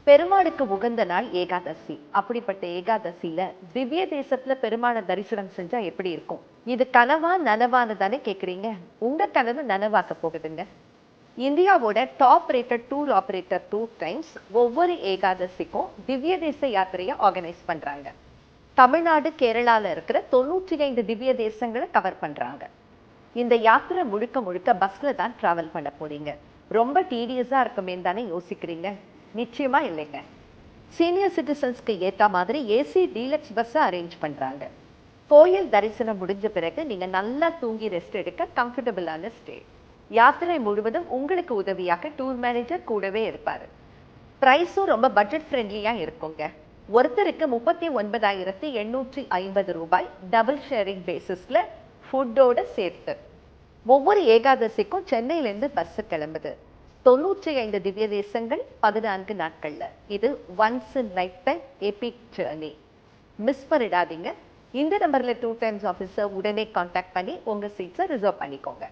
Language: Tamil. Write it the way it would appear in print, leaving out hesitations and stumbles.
பெருமாளுக்கு உகந்த நாள் ஏகாதசி. அப்படிப்பட்ட ஏகாதசியில திவ்ய தேசத்துல பெருமாளை தரிசனம் செஞ்சா எப்படி இருக்கும்? இது கனவா நனவான்னு தானே கேக்குறீங்க? உங்க கனவு நனவாக்க போகுதுங்க. இந்தியாவோட top rated tour operator 2 times ஒவ்வொரு ஏகாதசிக்கும் திவ்ய தேச யாத்திரையை ஆர்கனைஸ் பண்றாங்க. தமிழ்நாடு, கேரளால இருக்கிற 95 திவ்ய தேசங்களை கவர் பண்றாங்க. இந்த யாத்திரை முழுக்க முழுக்க பஸ்ல தான் டிராவல் பண்ண போறீங்க. ரொம்ப டீடியஸா இருக்குமே தானே யோசிக்கிறீங்க? நிச்சயமா இல்லைங்க. சீனியர் சிட்டிசன்ஸ்க்கு ஏற்ற மாதிரி ஏசி டீலக்ஸ் பஸ் அரேஞ்ச் பண்றாங்க. கோயில் தரிசனம் முடிஞ்ச பிறகு நீங்க நல்லா தூங்கி ரெஸ்ட் எடுக்க கம்ஃபர்டபுளான ஸ்டே. யாத்திரை முழுவதும் உங்களுக்கு உதவியாக டூர் மேனேஜர் கூடவே இருப்பாரு. பிரைஸும் ரொம்ப பட்ஜெட் ஃப்ரெண்ட்லியா இருக்குங்க. ஒருத்தருக்கு 39,850 ரூபாய் டபுள் ஷேரிங் பேசிஸ்ல ஃபுட்டோட சேர்த்து. ஒவ்வொரு ஏகாதசிக்கும் சென்னையிலேருந்து பஸ் கிளம்புது. 95 திவ்ய தேசங்கள் 14 நாட்கள்ல. இது once in life time Epic journey. Miss பண்ணிடாதீங்க. இந்த நம்பர்ல 2 டைம்ஸ் ஆஃபீஸர் உடனே கான்டாக்ட் பண்ணி உங்க சீட்ஸை ரிசர்வ் பண்ணிக்கோங்க.